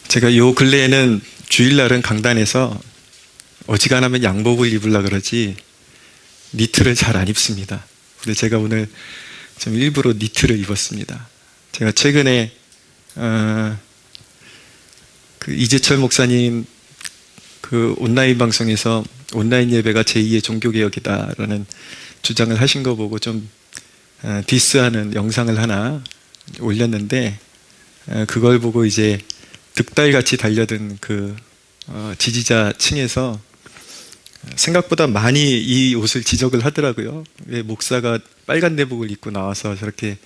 제가 요 근래에는 주일날은 강단에서 어지간하면 양복을 입으려 그러지 니트를 잘 안 입습니다. 근데 제가 오늘 좀 일부러 니트를 입었습니다. 제가 최근에 그 이재철 목사님 그 온라인 방송에서 온라인 예배가 제2의 종교개혁이다라는 주장을 하신 거 보고 좀 디스하는 영상을 하나 올렸는데, 그걸 보고 이제 득달같이 달려든 그 지지자 층에서 생각보다 많이 이 옷을 지적을 하더라고요. 왜 목사가 빨간 내복을 입고 나와서 저렇게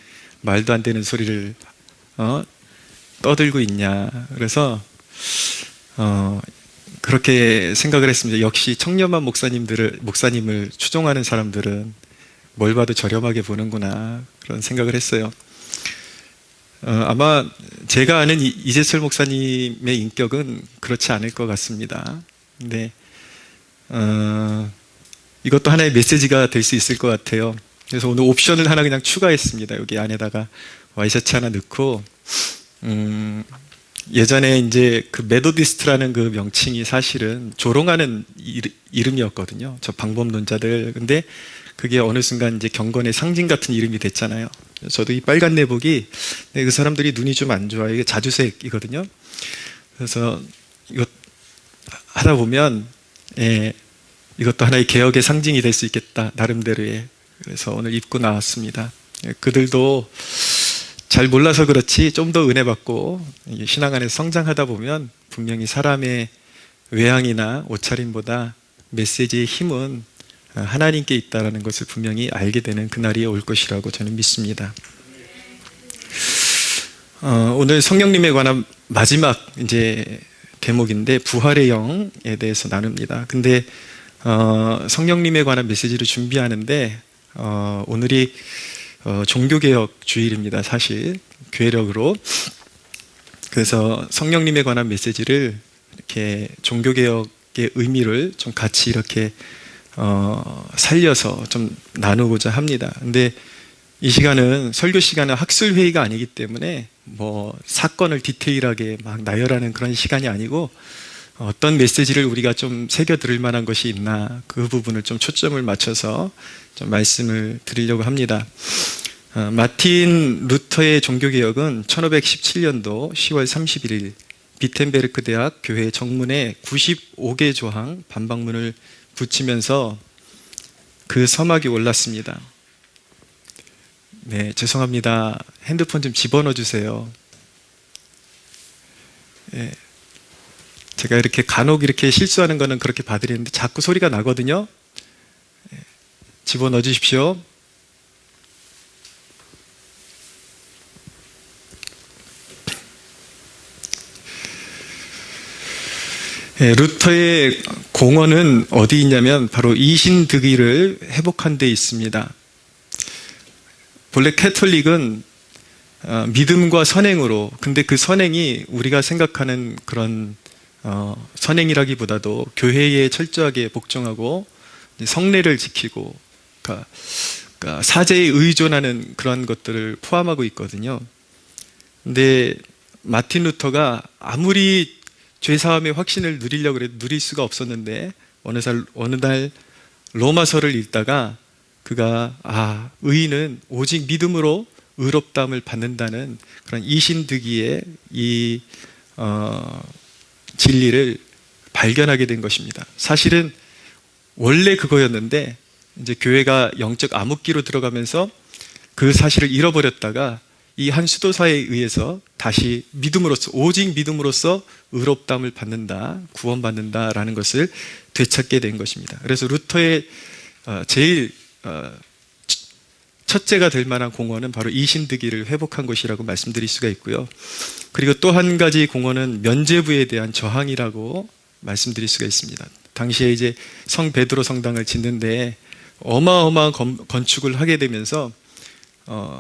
말도 안 되는 소리를 떠들고 있냐. 그래서 그렇게 생각을 했습니다. 역시 청렴한 목사님을 추종하는 사람들은 뭘 봐도 저렴하게 보는구나, 그런 생각을 했어요. 아마 제가 아는 이재철 목사님의 인격은 그렇지 않을 것 같습니다. 근데 이것도 하나의 메시지가 될 수 있을 것 같아요. 그래서 오늘 옵션을 하나 그냥 추가했습니다. 여기 안에다가 와이셔츠 하나 넣고, 예전에 이제 그 메도디스트라는 그 명칭이 사실은 조롱하는 이름이었거든요. 저 방법론자들. 근데 그게 어느 순간 이제 경건의 상징 같은 이름이 됐잖아요. 저도 이 빨간 내복이, 그 사람들이 눈이 좀 안 좋아요. 이게 자주색이거든요. 그래서 이거 하다 보면, 이것도 하나의 개혁의 상징이 될 수 있겠다, 나름대로의. 그래서 오늘 입고 나왔습니다. 그들도 잘 몰라서 그렇지 좀 더 은혜 받고 신앙 안에서 성장하다 보면 분명히 사람의 외향이나 옷차림보다 메시지의 힘은 하나님께 있다는 것을 분명히 알게 되는 그날이 올 것이라고 저는 믿습니다. 오늘 성령님에 관한 마지막 이제 대목인데, 부활의 영에 대해서 나눕니다. 근데 성령님에 관한 메시지를 준비하는데 오늘이 종교개혁 주일입니다. 사실 교회력으로. 그래서 성령님에 관한 메시지를 이렇게 종교개혁의 의미를 좀 같이 이렇게 살려서 좀 나누고자 합니다. 근데 이 시간은 설교 시간은 학술회의가 아니기 때문에 뭐 사건을 디테일하게 막 나열하는 그런 시간이 아니고, 어떤 메시지를 우리가 좀 새겨 들을 만한 것이 있나, 그 부분을 좀 초점을 맞춰서 좀 말씀을 드리려고 합니다. 마틴 루터의 종교개혁은 1517년도 10월 31일 비텐베르크 대학 교회 정문에 95개 조항 반박문을 붙이면서 그 서막이 올랐습니다. 네, 죄송합니다. 핸드폰 좀 집어넣어 주세요. 네. 제가 이렇게 간혹 이렇게 실수하는 거는 그렇게 봐드리는데 자꾸 소리가 나거든요. 집어넣어 주십시오. 루터의 공헌은 어디 있냐면 바로 이신득의를 회복한 데 있습니다. 본래 캐톨릭은 믿음과 선행으로, 근데 그 선행이 우리가 생각하는 그런 선행이라기보다도 교회에 철저하게 복종하고 성례를 지키고, 그러니까 사제에 의존하는 그런 것들을 포함하고 있거든요. 근데 마틴 루터가 아무리 죄사함의 확신을 누리려고 해도 누릴 수가 없었는데, 어느 날 로마서를 읽다가 그가 의인은 오직 믿음으로 의롭다함을 받는다는 그런 이신득의의 이 진리를 발견하게 된 것입니다. 사실은 원래 그거였는데 이제 교회가 영적 암흑기로 들어가면서 그 사실을 잃어버렸다가 이 한 수도사에 의해서 다시 믿음으로써, 오직 믿음으로써 의롭다함을 받는다, 구원받는다라는 것을 되찾게 된 것입니다. 그래서 루터의 제일 첫째가 될 만한 공헌은 바로 이신득의를 회복한 것이라고 말씀드릴 수가 있고요. 그리고 또 한 가지 공헌은 면죄부에 대한 저항이라고 말씀드릴 수가 있습니다. 당시에 이제 성 베드로 성당을 짓는데 어마어마한 건축을 하게 되면서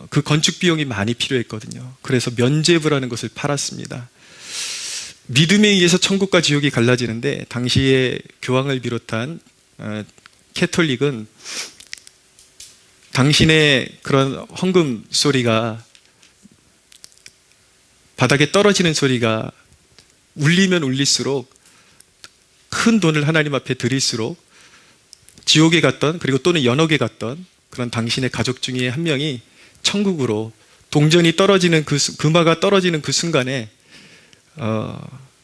그 건축 비용이 많이 필요했거든요. 그래서 면죄부라는 것을 팔았습니다. 믿음에 의해서 천국과 지옥이 갈라지는데, 당시에 교황을 비롯한 캐톨릭은 당신의 그런 헌금 소리가, 바닥에 떨어지는 소리가 울리면 울릴수록 큰 돈을 하나님 앞에 드릴수록 지옥에 갔던, 그리고 또는 연옥에 갔던 그런 당신의 가족 중에 한 명이 천국으로, 동전이 떨어지는 금화가 떨어지는 그 순간에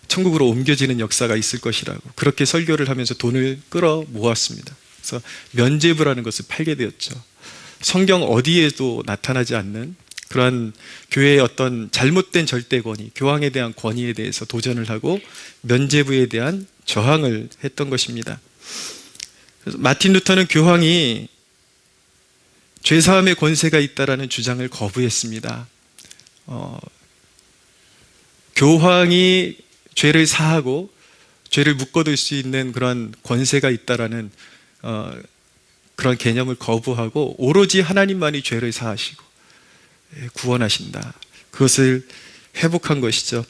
천국으로 옮겨지는 역사가 있을 것이라고 그렇게 설교를 하면서 돈을 끌어 모았습니다. 그래서 면죄부라는 것을 팔게 되었죠. 성경 어디에도 나타나지 않는 그러한 교회의 어떤 잘못된 절대 권위, 교황에 대한 권위에 대해서 도전을 하고 면죄부에 대한 저항을 했던 것입니다. 그래서 마틴 루터는 교황이 죄사함의 권세가 있다라는 주장을 거부했습니다. 교황이 죄를 사하고 죄를 묶어둘 수 있는 그런 권세가 있다라는 그런 개념을 거부하고 오로지 하나님만이 죄를 사하시고 구원하신다. 그것을 회복한 것이죠.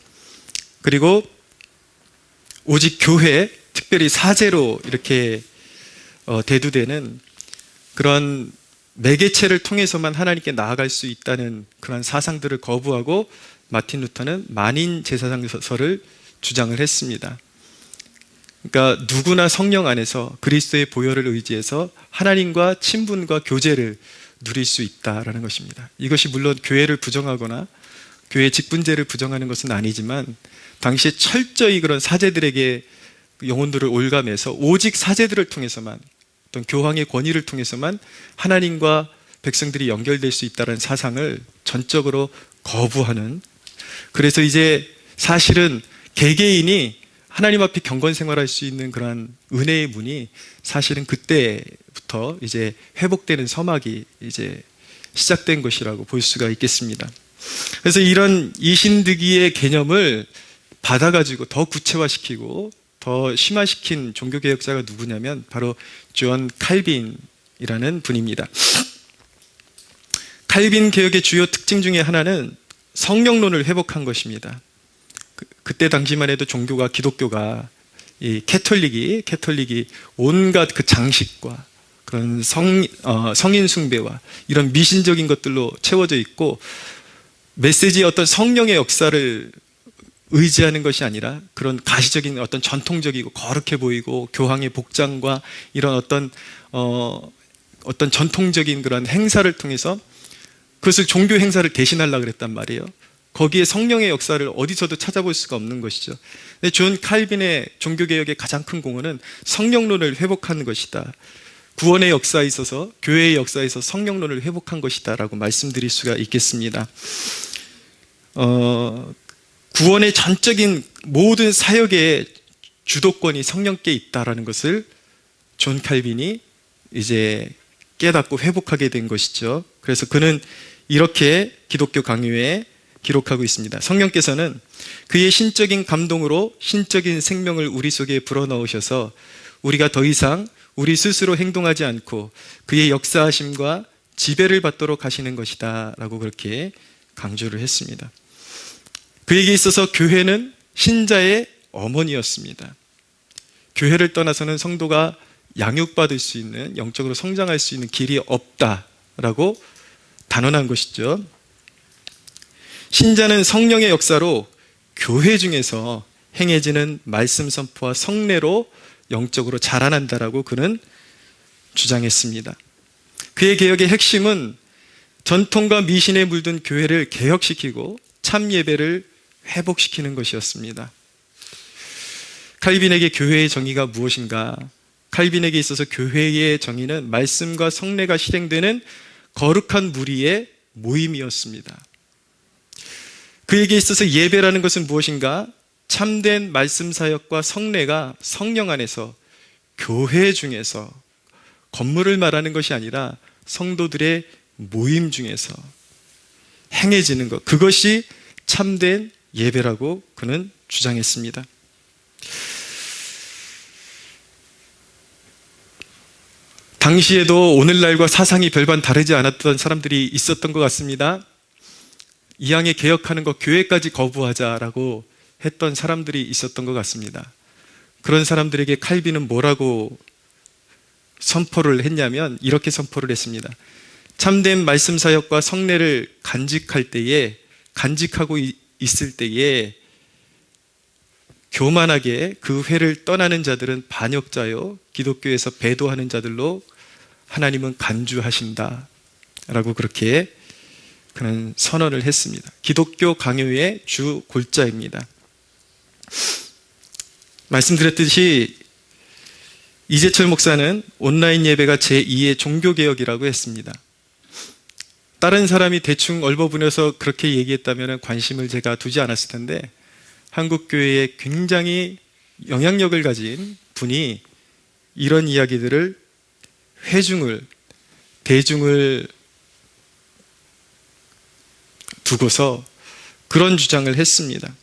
그리고 오직 교회, 특별히 사제로 이렇게 대두되는 그런 매개체를 통해서만 하나님께 나아갈 수 있다는 그런 사상들을 거부하고 마틴 루터는 만인 제사장서를 주장을 했습니다. 그러니까 누구나 성령 안에서 그리스도의 보혈을 의지해서 하나님과 친분과 교제를 누릴 수 있다라는 것입니다. 이것이 물론 교회를 부정하거나 교회 직분제를 부정하는 것은 아니지만 당시에 철저히 그런 사제들에게 영혼들을 올감해서 오직 사제들을 통해서만, 어떤 교황의 권위를 통해서만 하나님과 백성들이 연결될 수 있다는 사상을 전적으로 거부하는, 그래서 이제 사실은 개개인이 하나님 앞에 경건 생활할 수 있는 그러한 은혜의 문이 사실은 그때부터 이제 회복되는 서막이 이제 시작된 것이라고 볼 수가 있겠습니다. 그래서 이런 이신득이의 개념을 받아가지고 더 구체화시키고 더 심화시킨 종교개혁자가 누구냐면 바로 존 칼빈이라는 분입니다. 칼빈 개혁의 주요 특징 중에 하나는 성령론을 회복한 것입니다. 그때 당시만 해도 종교가, 기독교가 이 캐톨릭이 온갖 그 장식과 그런 성인 숭배와 이런 미신적인 것들로 채워져 있고, 메시지의 어떤 성령의 역사를 의지하는 것이 아니라 그런 가시적인 어떤 전통적이고 거룩해 보이고 교황의 복장과 이런 어떤 전통적인 그런 행사를 통해서 그것을 종교 행사를 대신하려고 그랬단 말이에요. 거기에 성령의 역사를 어디서도 찾아볼 수가 없는 것이죠. 근데 존 칼빈의 종교개혁의 가장 큰 공헌은 성령론을 회복하는 것이다. 구원의 역사에 있어서, 교회의 역사에 있어서 성령론을 회복한 것이다 라고 말씀드릴 수가 있겠습니다. 구원의 전적인 모든 사역의 주도권이 성령께 있다라는 것을 존 칼빈이 이제 깨닫고 회복하게 된 것이죠. 그래서 그는 이렇게 기독교 강요에 기록하고 있습니다. 성령께서는 그의 신적인 감동으로 신적인 생명을 우리 속에 불어넣으셔서 우리가 더 이상 우리 스스로 행동하지 않고 그의 역사하심과 지배를 받도록 하시는 것이다 라고 그렇게 강조를 했습니다. 그에게 있어서 교회는 신자의 어머니였습니다. 교회를 떠나서는 성도가 양육받을 수 있는, 영적으로 성장할 수 있는 길이 없다라고 단언한 것이죠. 신자는 성령의 역사로 교회 중에서 행해지는 말씀 선포와 성례로 영적으로 자라난다라고 그는 주장했습니다. 그의 개혁의 핵심은 전통과 미신에 물든 교회를 개혁시키고 참 예배를 회복시키는 것이었습니다. 칼빈에게 교회의 정의가 무엇인가? 칼빈에게 있어서 교회의 정의는 말씀과 성례가 실행되는 거룩한 무리의 모임이었습니다. 그에게 있어서 예배라는 것은 무엇인가? 참된 말씀 사역과 성례가 성령 안에서, 교회 중에서, 건물을 말하는 것이 아니라 성도들의 모임 중에서 행해지는 것, 그것이 참된 예배라고 그는 주장했습니다. 당시에도 오늘날과 사상이 별반 다르지 않았던 사람들이 있었던 것 같습니다. 이왕에 개혁하는 것 교회까지 거부하자라고 했던 사람들이 있었던 것 같습니다. 그런 사람들에게 칼빈은 뭐라고 선포를 했냐면 이렇게 선포를 했습니다. 참된 말씀 사역과 성례를 간직하고 있을 때에 교만하게 그 회를 떠나는 자들은 반역자요, 기독교에서 배도하는 자들로 하나님은 간주하신다 라고 그렇게 그는 선언을 했습니다. 기독교 강요의 주 골자입니다. 말씀드렸듯이 이재철 목사는 온라인 예배가 제2의 종교개혁이라고 했습니다. 다른 사람이 대충 얼버무려서 그렇게 얘기했다면 관심을 제가 두지 않았을 텐데, 한국교회에 굉장히 영향력을 가진 분이 이런 이야기들을 대중을 두고서 그런 주장을 했습니다.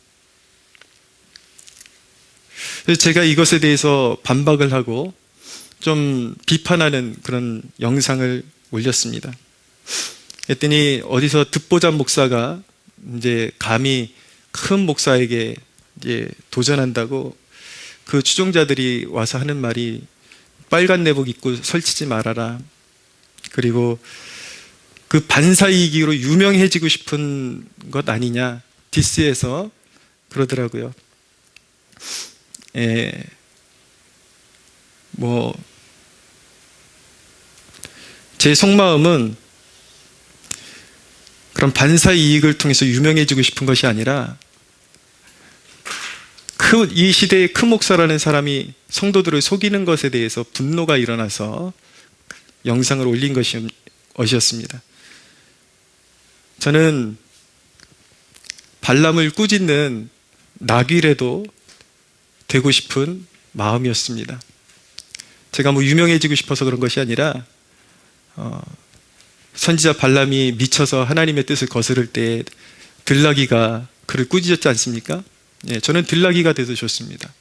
그래서 제가 이것에 대해서 반박을 하고 좀 비판하는 그런 영상을 올렸습니다. 그랬더니 어디서 듣보잡 목사가 이제 감히 큰 목사에게 이제 도전한다고 그 추종자들이 와서 하는 말이 빨간 내복 입고 설치지 말아라. 그리고 그 반사이익으로 유명해지고 싶은 것 아니냐, 디스해서 그러더라고요. 제 속마음은 그런 반사이익을 통해서 유명해지고 싶은 것이 아니라, 이 시대의 큰 목사라는 사람이 성도들을 속이는 것에 대해서 분노가 일어나서 영상을 올린 것이었습니다. 저는 발람을 꾸짖는 나귀라도 되고 싶은 마음이었습니다. 제가 유명해지고 싶어서 그런 것이 아니라, 선지자 발람이 미쳐서 하나님의 뜻을 거스를 때 들나귀가 그를 꾸짖었지 않습니까? 저는 들나귀가 돼서 좋습니다.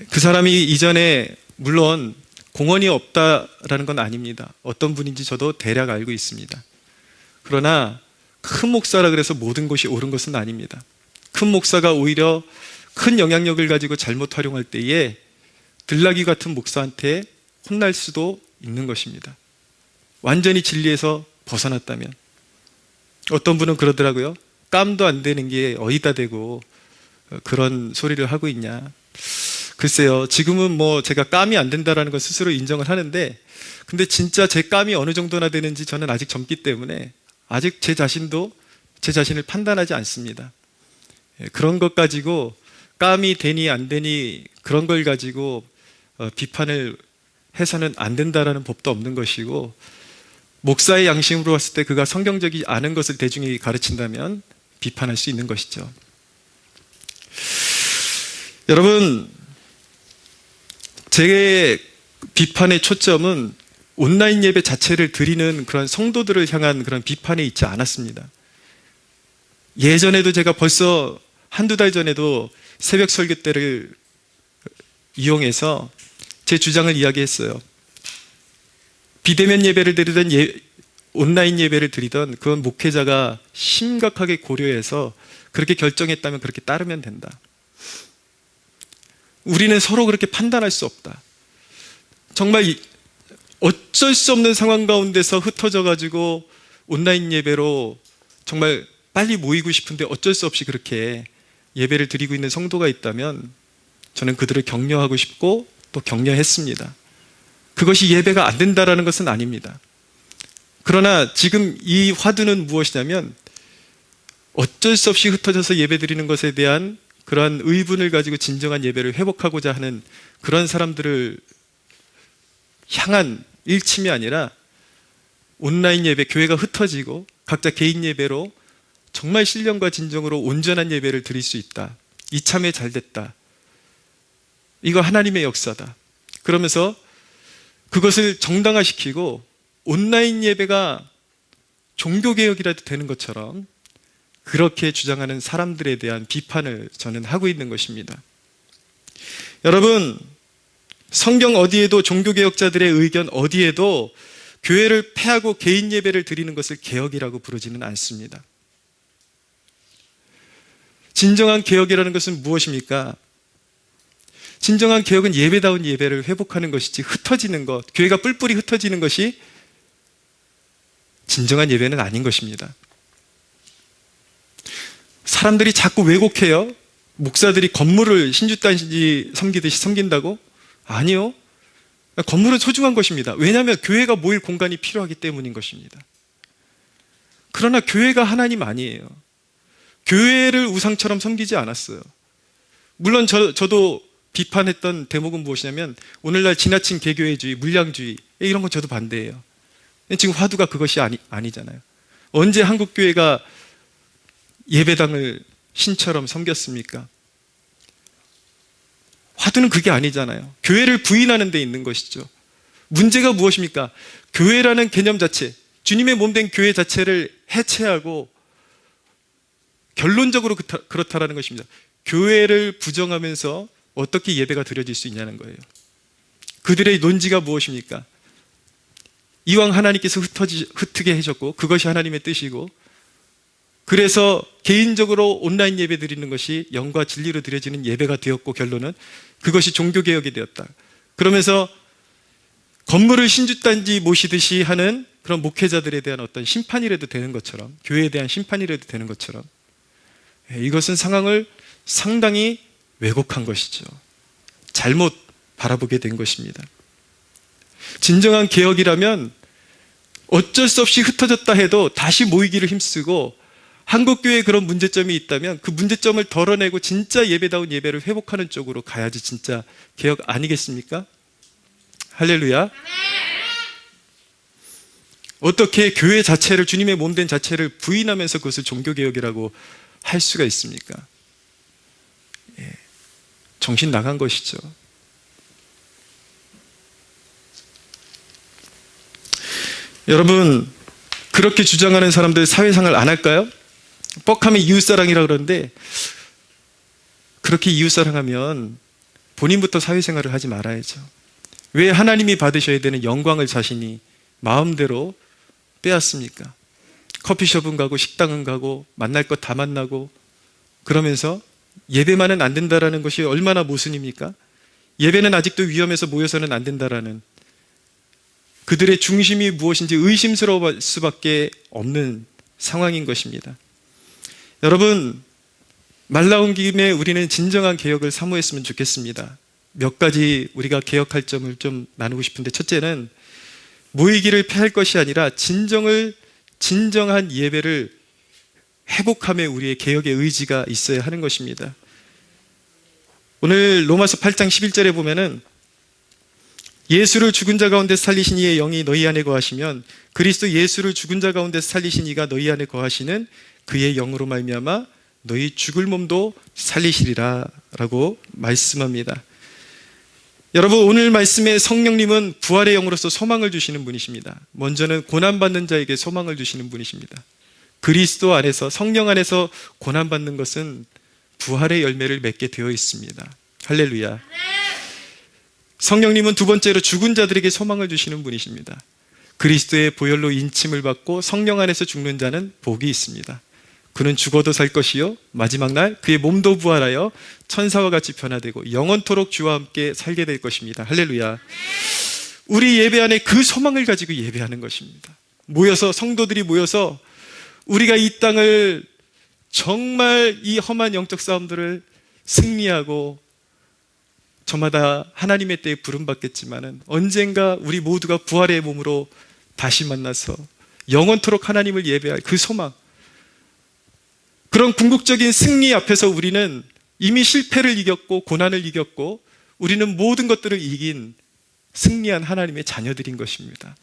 그 사람이 이전에 물론 공헌이 없다라는 건 아닙니다. 어떤 분인지 저도 대략 알고 있습니다. 그러나 큰 목사라 그래서 모든 것이 옳은 것은 아닙니다. 큰 목사가 오히려 큰 영향력을 가지고 잘못 활용할 때에 들나귀 같은 목사한테 혼날 수도 있는 것입니다. 완전히 진리에서 벗어났다면. 어떤 분은 그러더라고요. 깜도 안 되는 게 어디다 대고 그런 소리를 하고 있냐. 글쎄요, 지금은 제가 깜이 안 된다라는 걸 스스로 인정을 하는데, 근데 진짜 제 깜이 어느 정도나 되는지 저는 아직 젊기 때문에 아직 제 자신을 판단하지 않습니다. 그런 것 가지고 깜이 되니 안 되니 그런 걸 가지고 비판을 해서는 안 된다라는 법도 없는 것이고, 목사의 양심으로 봤을 때 그가 성경적이지 않은 것을 대중에게 가르친다면 비판할 수 있는 것이죠. 여러분, 제 비판의 초점은 온라인 예배 자체를 드리는 그런 성도들을 향한 그런 비판에 있지 않았습니다. 예전에도 제가 벌써 한두 달 전에도 새벽 설교 때를 이용해서 제 주장을 이야기했어요. 비대면 예배를 드리던 온라인 예배를 드리던 그건 목회자가 심각하게 고려해서 그렇게 결정했다면 그렇게 따르면 된다. 우리는 서로 그렇게 판단할 수 없다. 정말 어쩔 수 없는 상황 가운데서 흩어져 가지고 온라인 예배로 정말 빨리 모이고 싶은데 어쩔 수 없이 그렇게 예배를 드리고 있는 성도가 있다면 저는 그들을 격려하고 싶고 또 격려했습니다. 그것이 예배가 안 된다라는 것은 아닙니다. 그러나 지금 이 화두는 무엇이냐면, 어쩔 수 없이 흩어져서 예배 드리는 것에 대한 그러한 의분을 가지고 진정한 예배를 회복하고자 하는 그런 사람들을 향한 일침이 아니라, 온라인 예배, 교회가 흩어지고 각자 개인 예배로 정말 신령과 진정으로 온전한 예배를 드릴 수 있다. 이참에 잘 됐다. 이거 하나님의 역사다. 그러면서 그것을 정당화시키고 온라인 예배가 종교개혁이라도 되는 것처럼 그렇게 주장하는 사람들에 대한 비판을 저는 하고 있는 것입니다. 여러분, 성경 어디에도, 종교개혁자들의 의견 어디에도 교회를 폐하고 개인 예배를 드리는 것을 개혁이라고 부르지는 않습니다. 진정한 개혁이라는 것은 무엇입니까? 진정한 개혁은 예배다운 예배를 회복하는 것이지, 흩어지는 것, 교회가 뿔뿔이 흩어지는 것이 진정한 예배는 아닌 것입니다. 사람들이 자꾸 왜곡해요. 목사들이 건물을 신주단지 섬기듯이 섬긴다고? 아니요. 건물은 소중한 것입니다. 왜냐하면 교회가 모일 공간이 필요하기 때문인 것입니다. 그러나 교회가 하나님 아니에요. 교회를 우상처럼 섬기지 않았어요. 물론 저도 비판했던 대목은 무엇이냐면 오늘날 지나친 개교회주의, 물량주의 이런 건 저도 반대해요. 지금 화두가 그것이 아니잖아요. 언제 한국교회가 예배당을 신처럼 섬겼습니까? 화두는 그게 아니잖아요. 교회를 부인하는 데 있는 것이죠. 문제가 무엇입니까? 교회라는 개념 자체, 주님의 몸된 교회 자체를 해체하고 결론적으로 그렇다라는 것입니다. 교회를 부정하면서 어떻게 예배가 드려질 수 있냐는 거예요. 그들의 논지가 무엇입니까? 이왕 하나님께서 흩트게 해줬고 그것이 하나님의 뜻이고, 그래서 개인적으로 온라인 예배 드리는 것이 영과 진리로 드려지는 예배가 되었고, 결론은 그것이 종교개혁이 되었다. 그러면서 건물을 신주단지 모시듯이 하는 그런 목회자들에 대한 어떤 심판이라도 되는 것처럼, 교회에 대한 심판이라도 되는 것처럼, 이것은 상황을 상당히 왜곡한 것이죠. 잘못 바라보게 된 것입니다. 진정한 개혁이라면 어쩔 수 없이 흩어졌다 해도 다시 모이기를 힘쓰고, 한국교회에 그런 문제점이 있다면 그 문제점을 덜어내고 진짜 예배다운 예배를 회복하는 쪽으로 가야지 진짜 개혁 아니겠습니까? 할렐루야. 어떻게 교회 자체를, 주님의 몸된 자체를 부인하면서 그것을 종교개혁이라고 할 수가 있습니까? 정신 나간 것이죠. 여러분, 그렇게 주장하는 사람들 사회생활 안 할까요? 뻑하면 이웃사랑이라고 그러는데, 그렇게 이웃사랑하면 본인부터 사회생활을 하지 말아야죠. 왜 하나님이 받으셔야 되는 영광을 자신이 마음대로 빼앗습니까? 커피숍은 가고 식당은 가고 만날 것 다 만나고, 그러면서 예배만은 안 된다라는 것이 얼마나 모순입니까? 예배는 아직도 위험해서 모여서는 안 된다라는, 그들의 중심이 무엇인지 의심스러울 수밖에 없는 상황인 것입니다. 여러분, 말 나온 김에 우리는 진정한 개혁을 사모했으면 좋겠습니다. 몇 가지 우리가 개혁할 점을 좀 나누고 싶은데, 첫째는 모이기를 폐할 것이 아니라 진정한 예배를 회복함에 우리의 개혁의 의지가 있어야 하는 것입니다. 오늘 로마서 8장 11절에 보면은 예수를 죽은 자 가운데서 살리신 이의 영이 너희 안에 거하시면 그리스도 예수를 죽은 자 가운데서 살리신 이가 너희 안에 거하시는 그의 영으로 말미암아 너희 죽을 몸도 살리시리라 라고 말씀합니다. 여러분, 오늘 말씀에 성령님은 부활의 영으로서 소망을 주시는 분이십니다. 먼저는 고난받는 자에게 소망을 주시는 분이십니다. 그리스도 안에서, 성령 안에서 고난받는 것은 부활의 열매를 맺게 되어 있습니다. 할렐루야. 성령님은 두 번째로 죽은 자들에게 소망을 주시는 분이십니다. 그리스도의 보혈로 인침을 받고 성령 안에서 죽는 자는 복이 있습니다. 그는 죽어도 살 것이요 마지막 날 그의 몸도 부활하여 천사와 같이 변화되고 영원토록 주와 함께 살게 될 것입니다. 할렐루야. 우리 예배 안에 그 소망을 가지고 예배하는 것입니다. 성도들이 모여서 우리가 이 땅을 정말 이 험한 영적 싸움들을 승리하고, 저마다 하나님의 때에 부름받겠지만은 언젠가 우리 모두가 부활의 몸으로 다시 만나서 영원토록 하나님을 예배할 그 소망, 그런 궁극적인 승리 앞에서 우리는 이미 실패를 이겼고 고난을 이겼고 우리는 모든 것들을 이긴 승리한 하나님의 자녀들인 것입니다.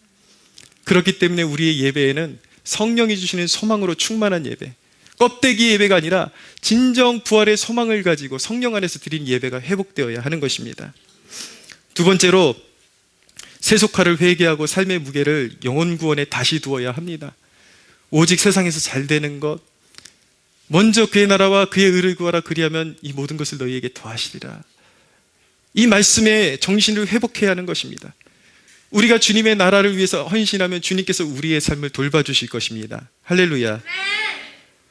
그렇기 때문에 우리의 예배에는 성령이 주시는 소망으로 충만한 예배, 껍데기 예배가 아니라 진정 부활의 소망을 가지고 성령 안에서 드린 예배가 회복되어야 하는 것입니다. 두 번째로, 세속화를 회개하고 삶의 무게를 영혼 구원에 다시 두어야 합니다. 오직 세상에서 잘 되는 것, 먼저 그의 나라와 그의 의를 구하라, 그리하면 이 모든 것을 너희에게 더하시리라. 이 말씀에 정신을 회복해야 하는 것입니다. 우리가 주님의 나라를 위해서 헌신하면 주님께서 우리의 삶을 돌봐주실 것입니다. 할렐루야.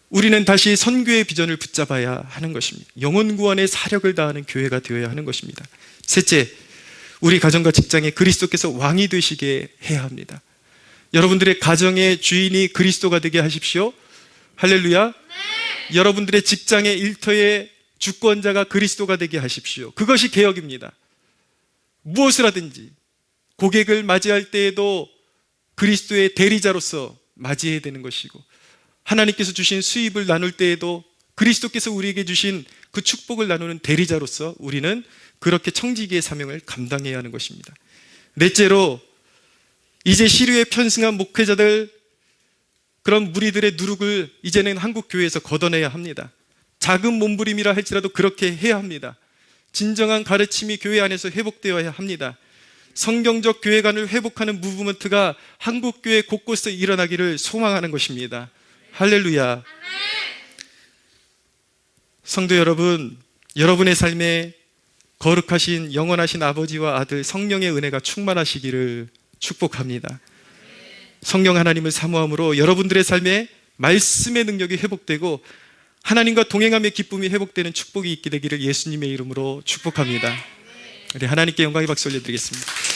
우리는 다시 선교의 비전을 붙잡아야 하는 것입니다. 영혼 구원에 사력을 다하는 교회가 되어야 하는 것입니다. 셋째, 우리 가정과 직장에 그리스도께서 왕이 되시게 해야 합니다. 여러분들의 가정의 주인이 그리스도가 되게 하십시오. 할렐루야. 여러분들의 직장의 일터의 주권자가 그리스도가 되게 하십시오. 그것이 개혁입니다. 무엇을 하든지 고객을 맞이할 때에도 그리스도의 대리자로서 맞이해야 되는 것이고, 하나님께서 주신 수입을 나눌 때에도 그리스도께서 우리에게 주신 그 축복을 나누는 대리자로서 우리는 그렇게 청지기의 사명을 감당해야 하는 것입니다. 넷째로, 이제 시류에 편승한 목회자들, 그런 무리들의 누룩을 이제는 한국 교회에서 걷어내야 합니다. 작은 몸부림이라 할지라도 그렇게 해야 합니다. 진정한 가르침이 교회 안에서 회복되어야 합니다. 성경적 교회관을 회복하는 무브먼트가 한국 교회 곳곳에 일어나기를 소망하는 것입니다. 할렐루야. 성도 여러분, 여러분의 삶에 거룩하신 영원하신 아버지와 아들 성령의 은혜가 충만하시기를 축복합니다. 성령 하나님을 사모함으로 여러분들의 삶에 말씀의 능력이 회복되고 하나님과 동행함의 기쁨이 회복되는 축복이 있게 되기를 예수님의 이름으로 축복합니다. 우리 하나님께 영광의 박수 올려드리겠습니다.